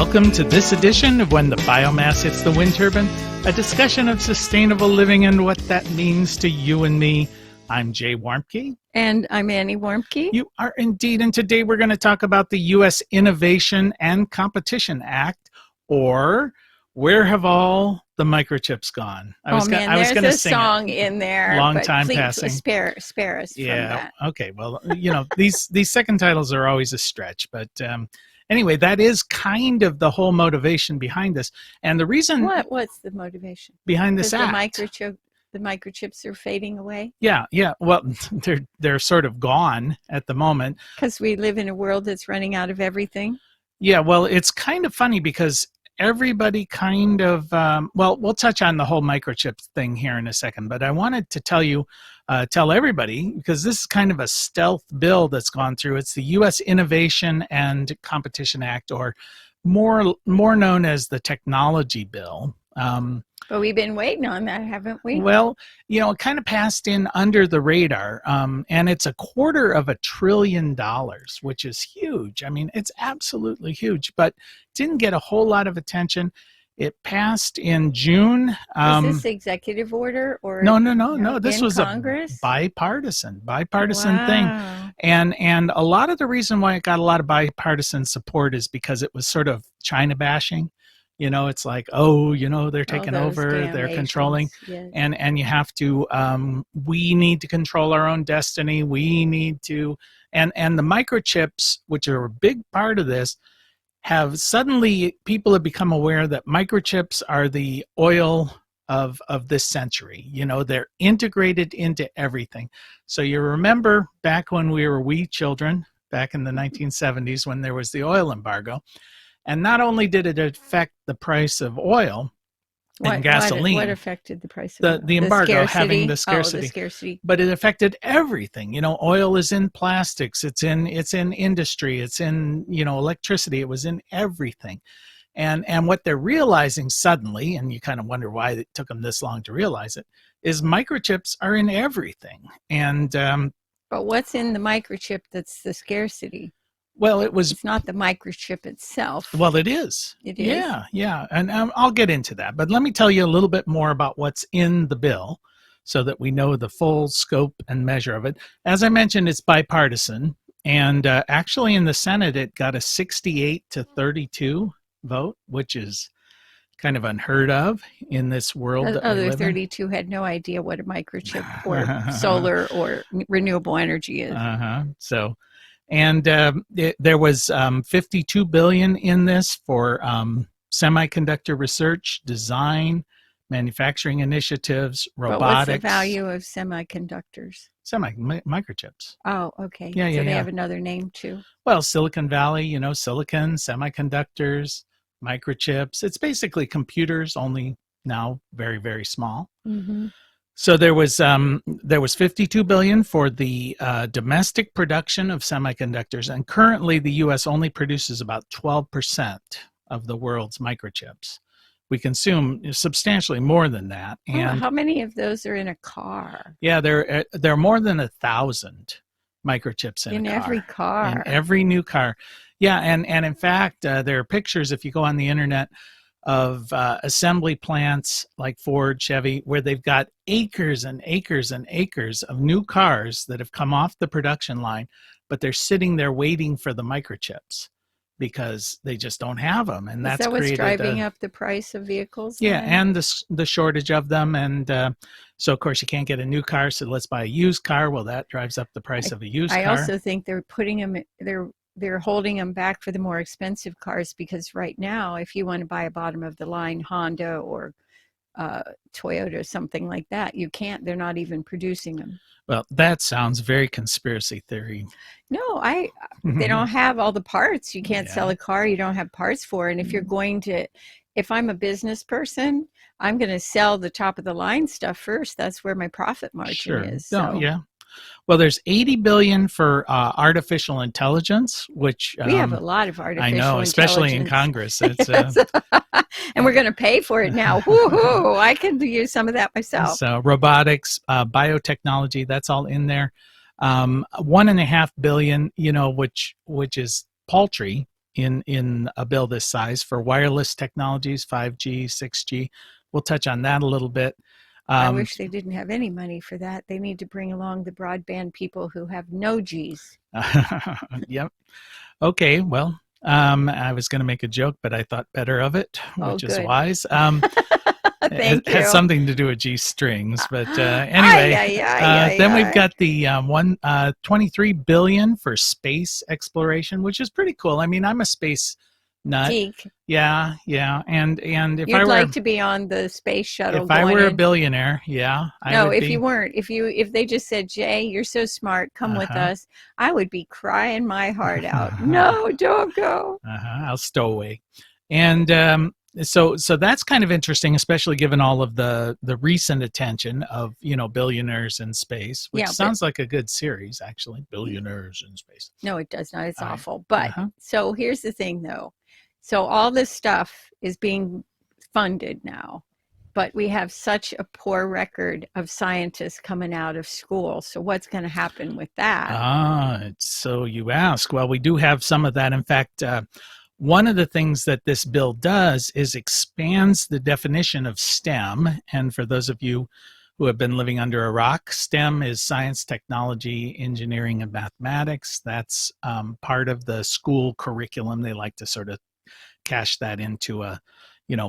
Welcome to this edition of When the Biomass Hits the Wind Turbine, a discussion of sustainable living and what that means to you and me. I'm Jay Warmke. And I'm Annie Warmke. You are indeed, and today we're going to talk about the U.S. Innovation and Competition Act, or Where Have All the Microchips Gone? I was going to sing a song in there. Long time passing. Spare us from that. Okay. Well, these second titles are always a stretch, but anyway, that is kind of the whole motivation behind this, and the reason. What's the motivation behind this act? The microchips are fading away. Yeah. Well, they're sort of gone at the moment because we live in a world that's running out of everything. Yeah. Well, it's kind of funny because everybody kind of, we'll touch on the whole microchip thing here in a second, but I wanted to tell everybody, because this is kind of a stealth bill that's gone through. It's the U.S. Innovation and Competition Act, or more known as the Technology Bill. But we've been waiting on that, haven't we? Well, it kind of passed in under the radar, and it's $250 billion, which is huge. I mean, it's absolutely huge, but didn't get a whole lot of attention. It passed in June. Is this executive order or no? This was Congress? A bipartisan wow. thing, and a lot of the reason why it got a lot of bipartisan support is because it was sort of China bashing. It's like, they're taking over, they're controlling, yes. and you have to, we need to control our own destiny. We need to, and the microchips, which are a big part of this, people have become aware that microchips are the oil of this century. They're integrated into everything. So you remember back when we were wee children, back in the 1970s, when there was the oil embargo. And not only did it affect the price of oil and gasoline. What affected the price of oil? The embargo, having the scarcity. scarcity. The scarcity. But it affected everything. Oil is in plastics. It's in industry. It's in, electricity. It was in everything. And what they're realizing suddenly, and you kind of wonder why it took them this long to realize it, is microchips are in everything. And but what's in the microchip that's the scarcity? Well, it's not the microchip itself. Well, it is. It is? Yeah. And I'll get into that. But let me tell you a little bit more about what's in the bill so that we know the full scope and measure of it. As I mentioned, it's bipartisan. And actually in the Senate, it got a 68-32 vote, which is kind of unheard of in this world. The other 32 had no idea what a microchip or solar or renewable energy is. So... And there was $52 billion in this for semiconductor research, design, manufacturing initiatives, robotics. But what's the value of semiconductors? Microchips. Oh, okay. Yeah, so they have another name too. Well, Silicon Valley, silicon, semiconductors, microchips. It's basically computers, only now very, very small. Mm-hmm. So there was $52 billion for the domestic production of semiconductors, and currently the U.S. only produces about 12% of the world's microchips. We consume substantially more than that. And how many of those are in a car? Yeah, there are more than 1,000 microchips in a car. In every car. In every new car. Yeah, and in fact, there are pictures, if you go on the internet, of assembly plants like Ford, Chevy, where they've got acres and acres and acres of new cars that have come off the production line, but they're sitting there waiting for the microchips because they just don't have them. And that's what's driving up the price of vehicles? Yeah, and the shortage of them. And so, of course, you can't get a new car, so let's buy a used car. Well, that drives up the price of a used car. I also think they're putting them, they're holding them back for the more expensive cars, because right now, if you want to buy a bottom of the line Honda or Toyota or something like that, you can't. They're not even producing them. Well, that sounds very conspiracy theory. No, they don't have all the parts. You can't sell a car you don't have parts for. And if I'm a business person, I'm going to sell the top of the line stuff first. That's where my profit margin is. So. Yeah. Well, there's $80 billion for artificial intelligence, which we have a lot of artificial intelligence. I know, especially in Congress. It's, and we're going to pay for it now. Woohoo! I can use some of that myself. So robotics, biotechnology, that's all in there. $1.5 billion, which is paltry in a bill this size for wireless technologies, 5G, 6G. We'll touch on that a little bit. I wish they didn't have any money for that. They need to bring along the broadband people who have no G's. Yep. Okay. Well, I was going to make a joke, but I thought better of it, which is wise. Thank it has you. something to do with G strings, but anyway, then we've got the 23 billion for space exploration, which is pretty cool. I mean, I'm a space nut. Geek. Yeah, and if You'd I were like to be on the space shuttle. if I were a billionaire, yeah, no, would if be. you weren't, if they just said, Jay, you're so smart, come with us, I would be crying my heart out. No, don't go. I'll stow away. And so that's kind of interesting, especially given all of the recent attention of billionaires in space, which sounds like a good series, actually. Billionaires in Space. No, it does not. It's awful. But so here's the thing, though. So all this stuff is being funded now, but we have such a poor record of scientists coming out of school. So what's going to happen with that? So you ask. Well, we do have some of that. In fact, one of the things that this bill does is expands the definition of STEM. And for those of you who have been living under a rock, STEM is science, technology, engineering, and mathematics. That's part of the school curriculum. They like to sort of cash that into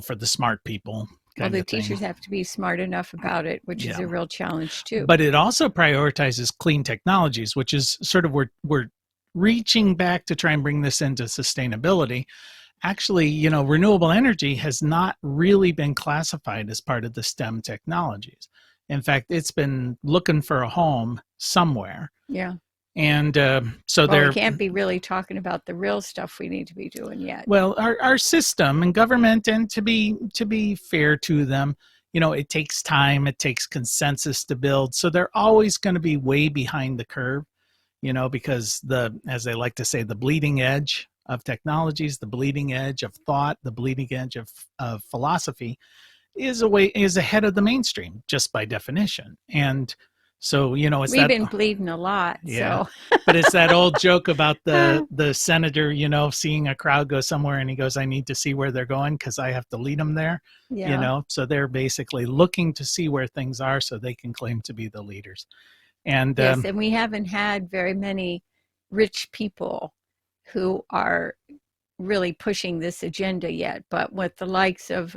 for the smart people. Well, the teachers have to be smart enough about it, which is a real challenge too. But it also prioritizes clean technologies, which is sort of we're reaching back to try and bring this into sustainability. Actually, renewable energy has not really been classified as part of the STEM technologies. In fact, it's been looking for a home somewhere. Yeah. And so we can't be really talking about the real stuff we need to be doing yet. Well, our system and government, and to be fair to them, it takes time, it takes consensus to build. So they're always going to be way behind the curve, because as they like to say, the bleeding edge of technologies, the bleeding edge of thought, the bleeding edge of philosophy is ahead of the mainstream just by definition. And so, we've been bleeding a lot. Yeah. So. But it's that old joke about the senator, seeing a crowd go somewhere and he goes, I need to see where they're going because I have to lead them there. Yeah. So they're basically looking to see where things are so they can claim to be the leaders. And yes, and we haven't had very many rich people who are really pushing this agenda yet. But with the likes of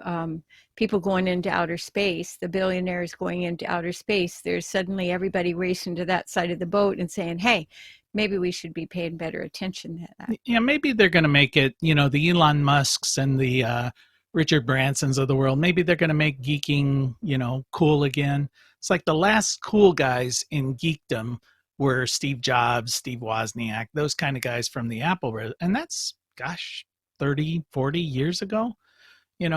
people going into outer space, the billionaires going into outer space, there's suddenly everybody racing to that side of the boat and saying, hey, maybe we should be paying better attention to that. Yeah, maybe they're going to make it, the Elon Musks and the Richard Bransons of the world, maybe they're going to make geeking, cool again. It's like the last cool guys in geekdom were Steve Jobs, Steve Wozniak, those kind of guys from the Apple. And that's, 30, 40 years ago.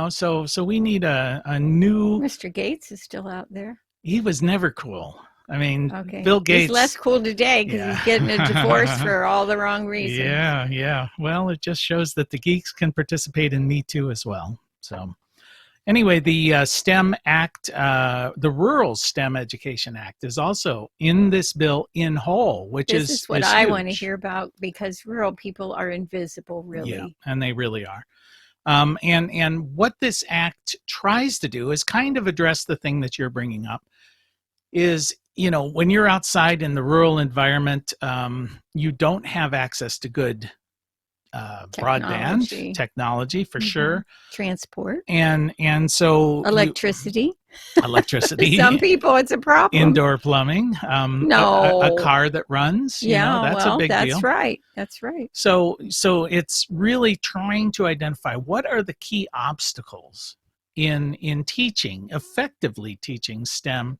So we need a new. Mr. Gates is still out there. He was never cool. I mean, okay. Bill Gates. He's less cool today because he's getting a divorce for all the wrong reasons. Yeah. Well, it just shows that the geeks can participate in Me Too as well. So anyway, the STEM Act, the Rural STEM Education Act is also in this bill in whole, which this is what I want to hear about because rural people are invisible, really. Yeah, and they really are. And what this act tries to do is kind of address the thing that you're bringing up is, when you're outside in the rural environment, you don't have access to good broadband technology for sure. Transport. And so electricity. Some people, it's a problem. Indoor plumbing. No. A car that runs. That's a big deal. That's right. So it's really trying to identify what are the key obstacles in effectively teaching STEM.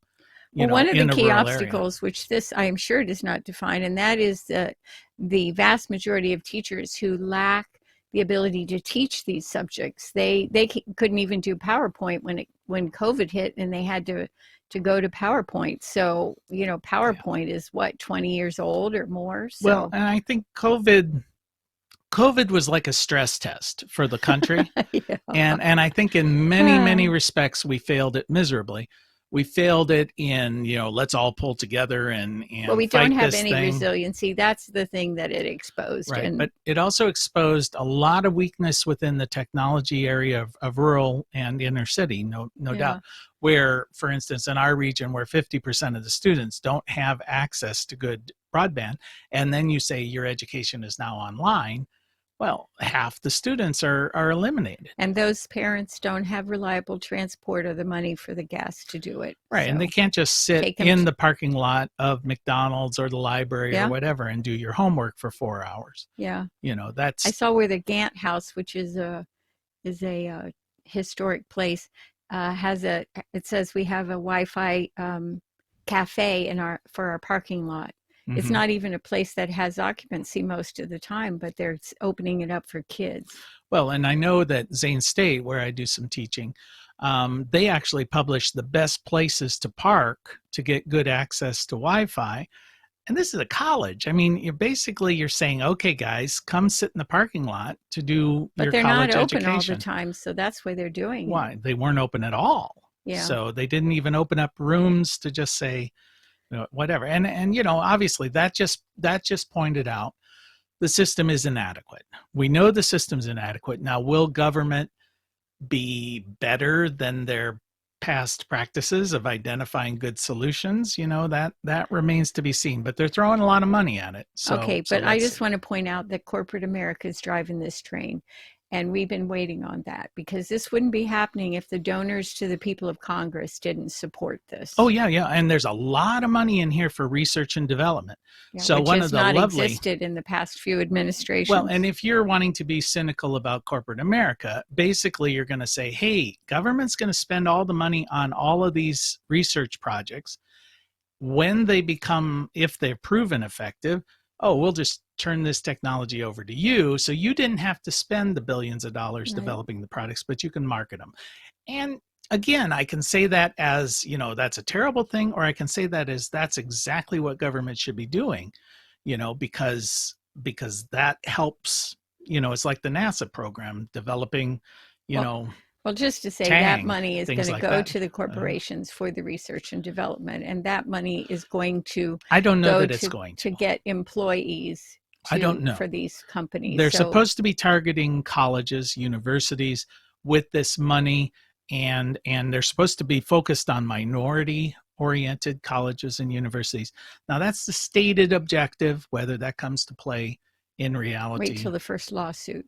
One of the key obstacles, which this I am sure does not define, and that is the vast majority of teachers who lack the ability to teach these subjects. They couldn't even do PowerPoint when COVID hit, and they had to go to PowerPoint. So PowerPoint is what, 20 years old or more. So. Well, and I think COVID was like a stress test for the country, and I think in many respects we failed it miserably. we failed it in, let's all pull together Well, we and don't fight have this any thing. resiliency. That's the thing that it exposed. Right. And But it also exposed a lot of weakness within the technology area of rural and inner city, no yeah, doubt. Where, for instance, in our region, where 50% of the students don't have access to good broadband, and then you say your education is now online, well, half the students are eliminated. and those parents don't have reliable transport or the money for the gas to do it. Right. And they So can't just sit take them in the parking lot of McDonald's or the library or yeah, whatever and do your homework for 4 hours. yeah. I That's, saw where the Gant House, which is a historic place, has a. It says we have a Wi-Fi cafe for our parking lot. It's mhm. not even a place that has occupancy most of the time, but they're opening it up for kids. Well, and I know that Zane State, where I do some teaching, they actually publish the best places to park to get good access to Wi-Fi. And this is a college. I mean, you're saying, okay, guys, come sit in the parking lot to do But your they're not college open all the education. time, so that's why they're doing it. Why? They weren't open at all. Yeah. So they didn't even open up rooms to just say, whatever. And obviously that just pointed out the system is inadequate. We know the system's inadequate. Now, will government be better than their past practices of identifying good solutions? That remains to be seen, but they're throwing a lot of money at it. Okay, but I just see. want to point out that corporate America is driving this train, and we've been waiting on that because this wouldn't be happening if the donors to the people of Congress didn't support this. Oh yeah, yeah, and there's a lot of money in here for research and development. Yeah, So which one has of the not lovely existed in the past few administrations. Well, and if you're wanting to be cynical about corporate America, basically you're going to say, hey, government's going to spend all the money on all of these research projects. When they if they're proven effective, oh, we'll just turn this technology over to you. So you didn't have to spend the billions of dollars Right. developing the products, but you can market them. And again, I can say that as, that's a terrible thing, or I can say that as that's exactly what government should be doing, because that helps, it's like the NASA program developing, Well, just to say that Tang, money is going things to like go that. to the corporations for the research and development, and that money is going to I don't know go that it's going to get employees I don't know. for these companies. They're So supposed to be targeting colleges, universities with this money, and they're supposed to be focused on minority oriented colleges and universities. Now that's the stated objective. Whether that comes to play in reality, wait till the first lawsuit.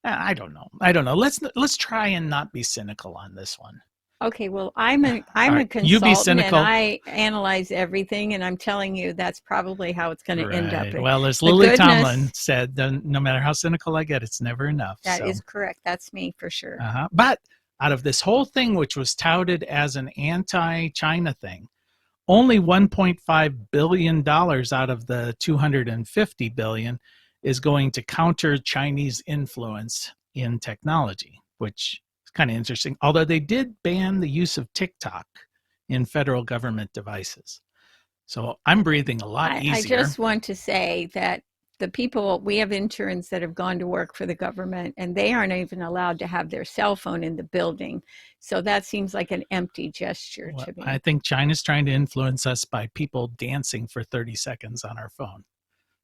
I don't know. Let's try and not be cynical on this one. Okay, well, I'm a right, you be consultant and cynical. I analyze everything, and I'm telling you that's probably how it's going to end up. Well, as Lily Tomlin said, no matter how cynical I get, it's never enough. That is correct. That's me for sure. But out of this whole thing, which was touted as an anti-China thing, only $1.5 billion out of the $250 billion is going to counter Chinese influence in technology, which is kind of interesting. Although they did ban the use of TikTok in federal government devices. So I'm breathing a lot easier. I just want to say that we have interns that have gone to work for the government, and they aren't even allowed to have their cell phone in the building. So that seems like an empty gesture to me. I think China's trying to influence us by people dancing for 30 seconds on our phone.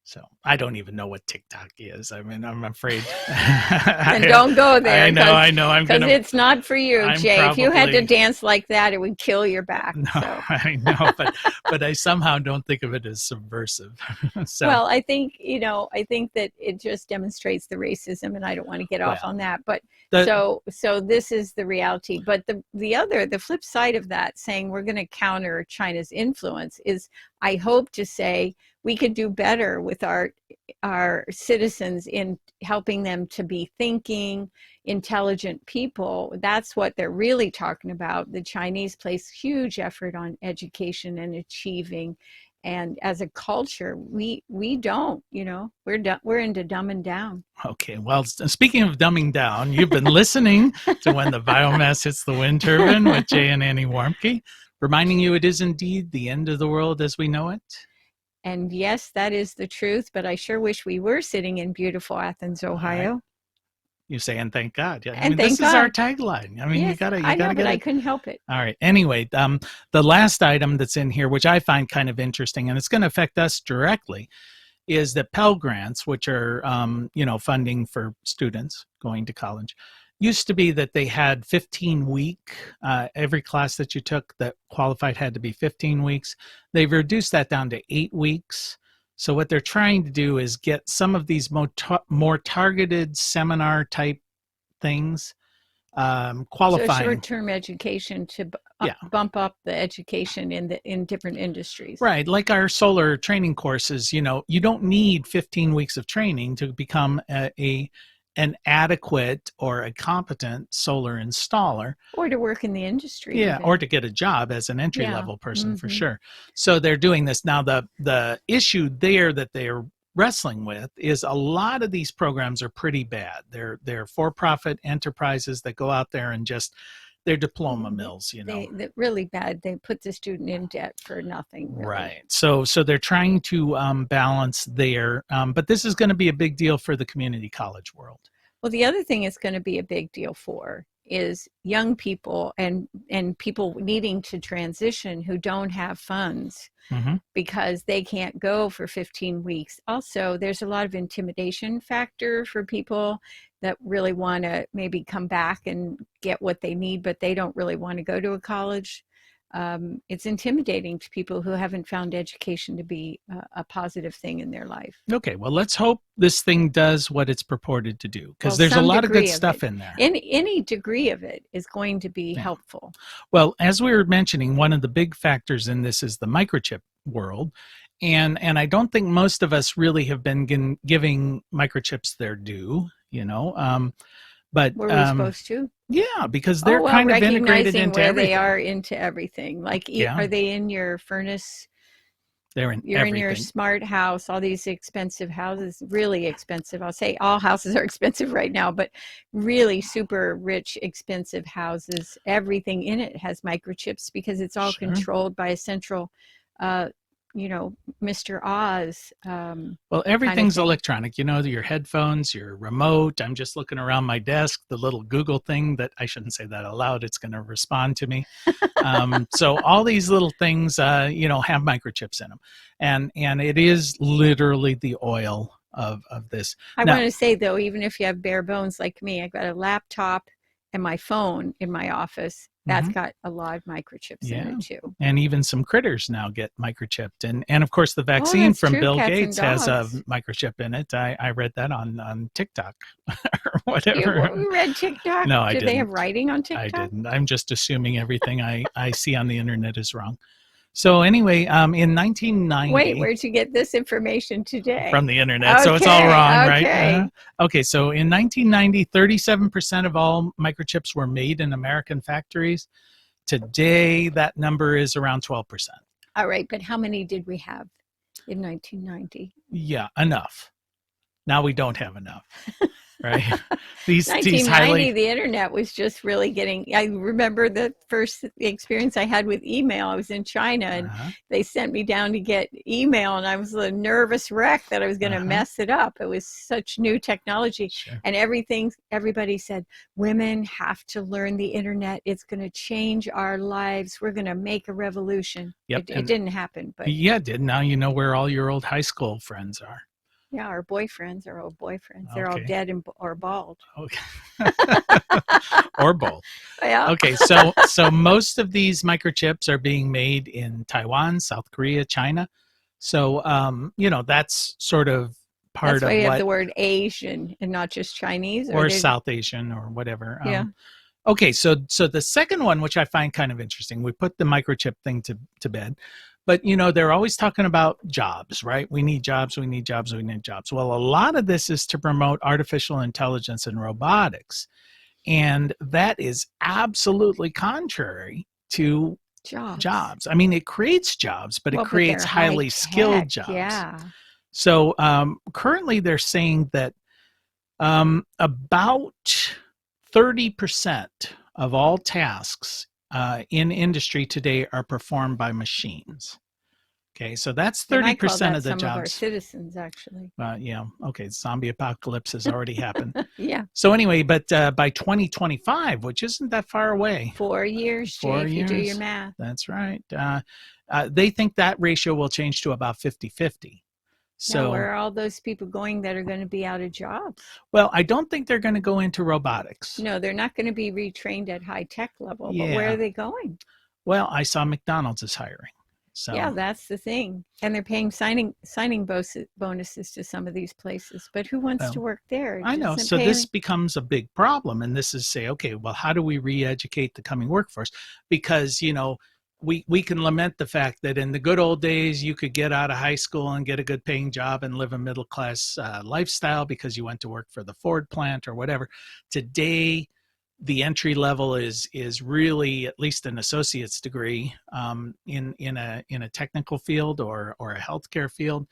So I don't even know what TikTok is. I mean, I'm afraid. And don't go there. I know. Because it's not for you, Jay. If you had to dance like that, it would kill your back. No, so. I know, but I somehow don't think of it as subversive. So, well, I think that it just demonstrates the racism, and I don't want to get off on that. But so this is the reality. But the flip side of that, saying we're going to counter China's influence, is I hope to say we could do better with our citizens in helping them to be thinking, intelligent people. That's what they're really talking about. The Chinese place huge effort on education and achieving. And as a culture, we don't, we're into dumbing down. Okay. Well, speaking of dumbing down, you've been listening to When the Biomass Hits the Wind Turbine with Jay and Annie Warmke, reminding you it is indeed the end of the world as we know it. And yes, that is the truth, but I sure wish we were sitting in beautiful Athens, Ohio. You say, and thank God. Yeah, I And mean, this thank is our God. tagline. I mean, you Yes, gotta I know, but get I it. couldn't help it. All right. Anyway, the last item that's in here, which I find kind of interesting, and it's going to affect us directly, is that Pell Grants, which are funding for students going to college, used to be that they had 15-week. Every class that you took that qualified had to be 15 weeks. They've reduced that down to 8 weeks. So what they're trying to do is get some of these more targeted seminar type things So qualifying. short-term education to Yeah. bump up the education in different industries. Right. Like our solar training courses, you don't need 15 weeks of training to become an adequate or a competent solar installer. Or to work in the industry. Yeah, Even. or to get a job as an entry Yeah. level person for Mm-hmm. sure. So they're doing this. Now the issue there that they're wrestling with is a lot of these programs are pretty bad. They're for-profit enterprises that go out there and just they're diploma mills, They're really bad. They put the student in debt for nothing, really. Right. So they're trying to balance there, but this is going to be a big deal for the community college world. Well, the other thing it's going to be a big deal for is young people and people needing to transition who don't have funds because they can't go for 15 weeks. Also, there's a lot of intimidation factor for people that really want to maybe come back and get what they need, but they don't really want to go to a college. It's intimidating to people who haven't found education to be a positive thing in their life. Okay, well, let's hope this thing does what it's purported to do, because Well, there's a some lot of good degree of stuff it. in there. Any degree of it is going to be Yeah. helpful. Well, as we were mentioning, one of the big factors in this is the microchip world. And I don't think most of us really have been giving microchips their due, but Were we supposed to? yeah, because they're kind of integrated recognizing into where everything. they are into everything. Like, Yeah. are they in your furnace? You're in your smart house, all these expensive houses, really expensive. I'll say all houses are expensive right now, but really super rich, expensive houses. Everything in it has microchips because it's all controlled by a central, Mr. Oz. Well, everything's electronic, your headphones, your remote. I'm just looking around my desk, the little Google thing that I shouldn't say that aloud. It's going to respond to me. So all these little things, have microchips in them. And it is literally the oil of this. I want to say, though, even if you have bare bones like me, I've got a laptop and my phone in my office. That's got a lot of microchips in it too. And even some critters now get microchipped. And of course the vaccine from Bill Gates has a microchip in it. I read that on TikTok or whatever. You read TikTok? No, I didn't. Did they have writing on TikTok? I didn't. I'm just assuming everything I see on the internet is wrong. So anyway, in 1990. Wait, where'd you get this information today? From the internet, so it's all wrong, right? Okay. Okay, so in 1990, 37% of all microchips were made in American factories. Today, that number is around 12%. All right, but how many did we have in 1990? Yeah, enough. Now we don't have enough. Right. 1990, the internet was just really getting. I remember the first experience I had with email. I was in China and they sent me down to get email, and I was a nervous wreck that I was going to mess it up. It was such new technology, and everybody said, women have to learn the internet. It's going to change our lives. We're going to make a revolution. Yep. It didn't happen, but yeah, it did. Now you know where all your old high school friends are. Yeah, our boyfriends, our old boyfriends, they're all dead or bald. Okay. Or both. Yeah. Okay, so most of these microchips are being made in Taiwan, South Korea, China. So that's sort of part That's why of you have the word Asian and not just Chinese or South Asian or whatever. Yeah. Okay, so the second one, which I find kind of interesting, we put the microchip thing to bed. But, they're always talking about jobs, right? We need jobs, we need jobs, we need jobs. Well, a lot of this is to promote artificial intelligence and robotics. And that is absolutely contrary to jobs. I mean, it creates jobs, but it creates highly skilled jobs. Yeah. So currently they're saying that about 30% of all tasks in industry today are performed by machines. Okay, so that's They might call 30% that of the some of our jobs. citizens, actually. Yeah, okay, zombie apocalypse has already happened. Yeah. So anyway, but by 2025, which isn't that far away, 4 years, Jay, four if you do your years, math. that's right. They think that ratio will change to about 50-50. Now, So, where are all those people going that are going to be out of jobs? well, I don't think they're going to go into robotics. No, they're not going to be retrained at high tech level, but where Yeah. are they going? Well, I saw McDonald's is hiring. Yeah, So, that's the thing. And they're paying signing bonuses to some of these places. But who wants to well, work there? It I know. doesn't So pay this any. becomes a big problem. And this is say, okay, well, how do we re-educate the coming workforce? Because, we can lament the fact that in the good old days, you could get out of high school and get a good paying job and live a middle class lifestyle because you went to work for the Ford plant or whatever. Today, the entry level is really at least an associate's degree in a technical field or a healthcare field,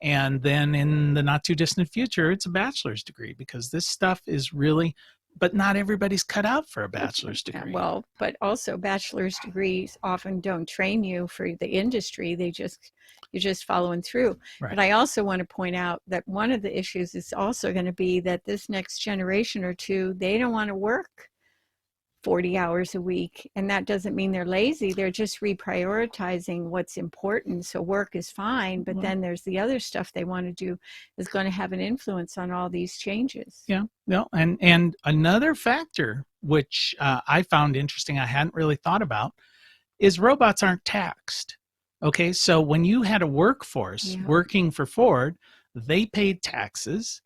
and then in the not too distant future it's a bachelor's degree, because this stuff is really, but not everybody's cut out for a bachelor's degree. Well, but also bachelor's degrees often don't train you for the industry. You're just following through. Right. But I also want to point out that one of the issues is also going to be that this next generation or two, they don't want to work 40 hours a week. And that doesn't mean they're lazy. They're just reprioritizing what's important. So work is fine, but then there's the other stuff they want to do is going to have an influence on all these changes. Yeah. No, and another factor which I found interesting, I hadn't really thought about, is robots aren't taxed. Okay, so when you had a workforce working for Ford, they paid taxes,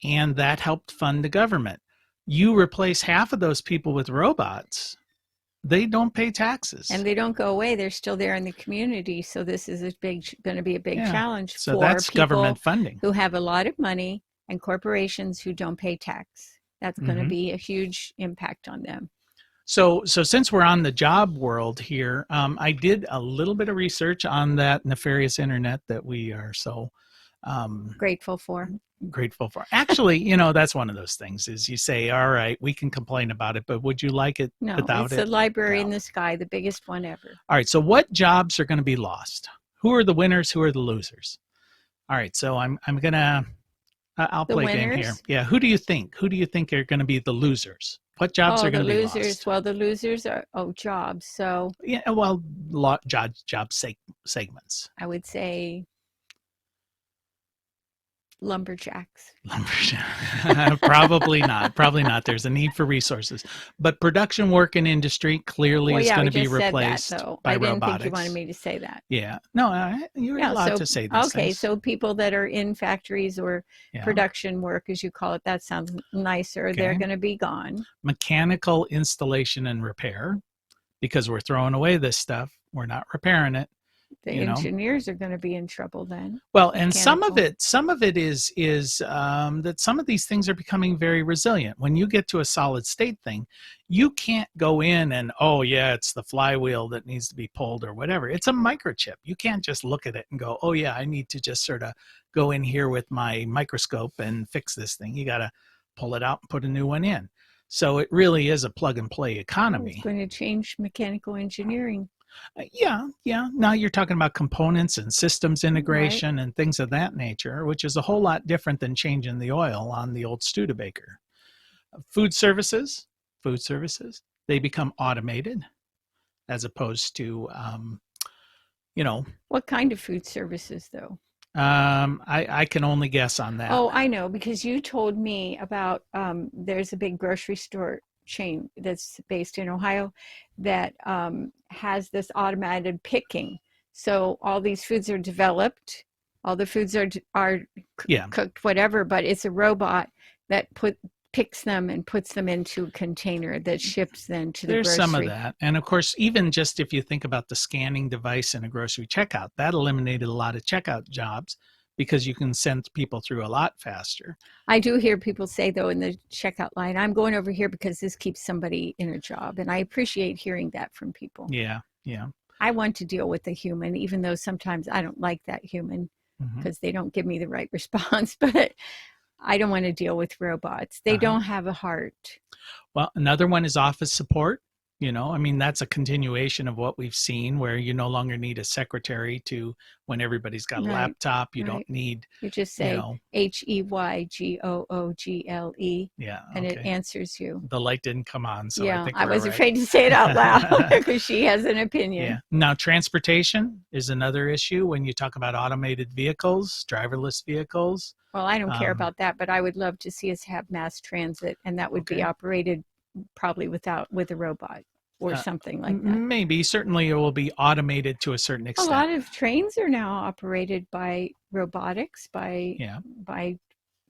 and that helped fund the government. You replace half of those people with robots, they don't pay taxes. And they don't go away. They're still there in the community. So this is going to be a big challenge so for that's people government funding who have a lot of money and corporations who don't pay tax. That's going to be a huge impact on them. So since we're on the job world here, I did a little bit of research on that nefarious internet that we are so grateful for. Actually, that's one of those things is you say, all right, we can complain about it, but would you like it without it? No, it's a library in the sky, the biggest one ever. All right, so what jobs are going to be lost? Who are the winners? Who are the losers? All right, so I'm gonna I'll play a game here. Yeah, who do you think are going to be the losers? What jobs are going to be lost? Well, the losers are jobs. So yeah, well, job segments. I would say lumberjacks. Probably not. There's a need for resources, but production work and industry clearly is going to be replaced by robotics. I didn't think you wanted me to say that. Yeah, no, you're allowed to say this. Okay, so people that are in factories or production work, as you call it, that sounds nicer. They're going to be gone. Mechanical installation and repair, because we're throwing away this stuff, we're not repairing it. The engineers are going to be in trouble then. Well, and some of it is that some of these things are becoming very resilient. When you get to a solid state thing, you can't go in and, oh yeah, it's the flywheel that needs to be pulled or whatever. It's a microchip. You can't just look at it and go, oh yeah, I need to just sort of go in here with my microscope and fix this thing. You got to pull it out and put a new one in. So it really is a plug and play economy. It's going to change mechanical engineering. Yeah. Now you're talking about components and systems integration and things of that nature, which is a whole lot different than changing the oil on the old Studebaker. Food services, they become automated as opposed to, What kind of food services, though? I can only guess on that. Oh, I know, because you told me about there's a big grocery store chain that's based in Ohio that has this automated picking. So all these foods are developed, all the foods are cooked, whatever, but it's a robot that picks them and puts them into a container that ships them to the grocery. There's some of that. And of course, even just if you think about the scanning device in a grocery checkout, that eliminated a lot of checkout jobs, because you can send people through a lot faster. I do hear people say, though, in the checkout line, I'm going over here because this keeps somebody in a job. And I appreciate hearing that from people. Yeah. I want to deal with a human, even though sometimes I don't like that human because they don't give me the right response. But I don't want to deal with robots. They don't have a heart. Well, another one is office support. I mean, that's a continuation of what we've seen, where you no longer need a secretary to, when everybody's got a Right, laptop, you right. don't need, You just you say know, HEYGOOGLE, yeah, and it okay. answers you. The light didn't come on, so I Yeah, think I we're all was right. afraid to say it out loud because she has an opinion. Yeah. Now, transportation is another issue when you talk about automated vehicles, driverless vehicles. Well, I don't care Um, about that, but I would love to see us have mass transit, and that would be okay. operated probably with a robot or something like that. Maybe. Certainly it will be automated to a certain A extent. lot of trains are now operated by robotics, Yeah. by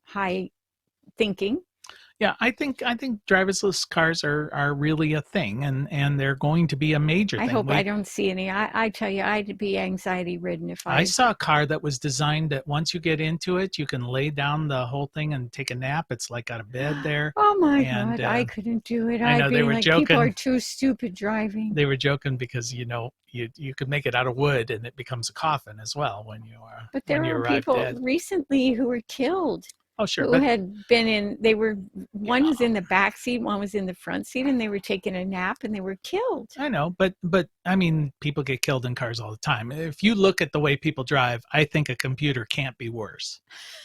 high thinking. Yeah, I think driverless cars are really a thing, and they're going to be a major I thing. hope I don't see any. I tell you, I'd be anxiety ridden if I I. saw a car that was designed that once you get into it, you can lay down the whole thing and take a nap. It's like got a bed there. Oh my And God, I couldn't do it. I I'd know they be were like, people are joking. too stupid driving. They were joking because you could make it out of wood and it becomes a coffin as well But when there you were arrive people dead. recently who were killed, Oh, sure, who but had been in. One yeah, was in the back seat, one was in the front seat, and they were taking a nap, and they were killed. I know, but I mean, people get killed in cars all the time. If you look at the way people drive, I think a computer can't be worse.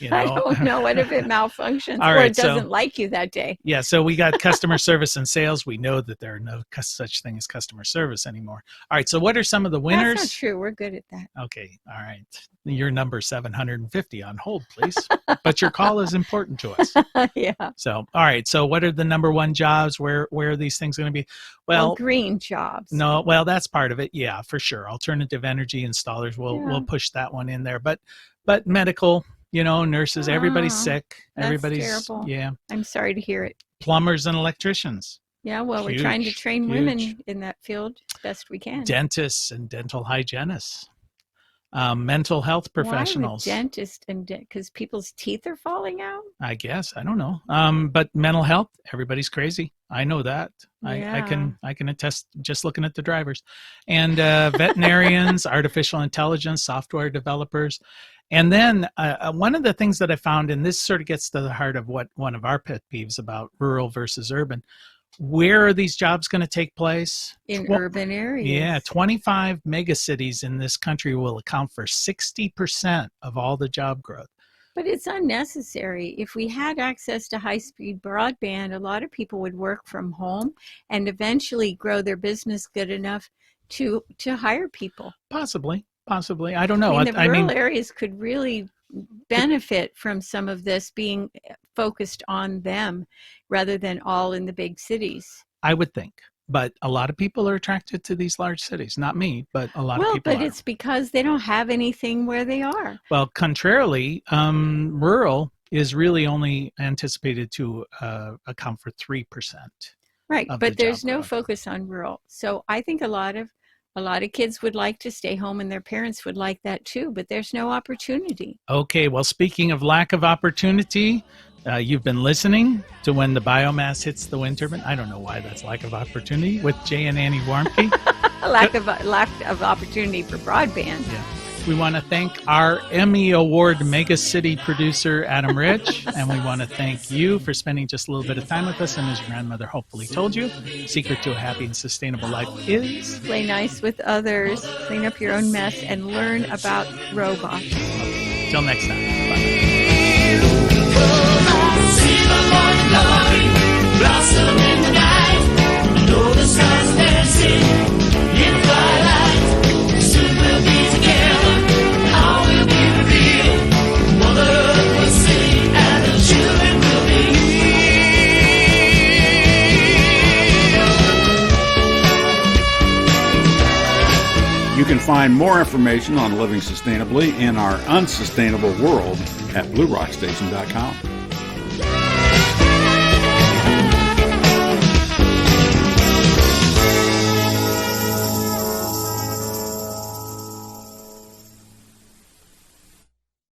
I don't know. What if it malfunctions All or right, it doesn't like you that day? yeah, so we got customer service and sales. We know that there are no such thing as customer service anymore. All right, so what are some of the winners? That's not true. We're good at that. Okay, all right. Your number 750 on hold, please. But your call is important to us. Yeah. So, all right. So, what are the number one jobs? Where are these things going to be? Well, green jobs. no. Well, that's part of it. Yeah, for sure. Alternative energy installers. We'll push that one in there. But medical. Nurses. Everybody's sick. That's Everybody's terrible. yeah. I'm sorry to hear it. Plumbers and electricians. Yeah, well, we're trying to train women in that field best we can. Dentists and dental hygienists. Mental health professionals. Why would dentist because people's teeth are falling out? I guess. I don't know. But mental health, everybody's crazy. I know that. Yeah. I can attest just looking at the drivers. And veterinarians, artificial intelligence, software developers. And then one of the things that I found, and this sort of gets to the heart of what one of our pet peeves about rural versus urban, where are these jobs going to take place? In urban areas. Yeah, 25 megacities in this country will account for 60% of all the job growth. But it's unnecessary. If we had access to high-speed broadband, a lot of people would work from home and eventually grow their business good enough to hire people. Possibly. I don't know. I mean, the rural areas could really benefit from some of this being focused on them rather than all in the big cities. I would think. But a lot of people are attracted to these large cities. Not me, but a lot of people Well, but it's because they don't have anything where they are. Well, contrarily, rural is really only anticipated to account for 3%. Right, but there's no focus on rural. So I think a lot of kids would like to stay home, and their parents would like that too, but there's no opportunity. Okay, well, speaking of lack of opportunity, you've been listening to When the Biomass Hits the Wind Turbine. I don't know why that's lack of opportunity with Jay and Annie Warmke. lack of opportunity for broadband. Yeah. We want to thank our Emmy Award mega city producer, Adam Rich, and we want to thank you for spending just a little bit of time with us. And as your grandmother hopefully told you, secret to a happy and sustainable life is play nice with others, clean up your own mess, and learn about robots. Till next time. Bye. You can find more information on living sustainably in our unsustainable world at bluerockstation.com.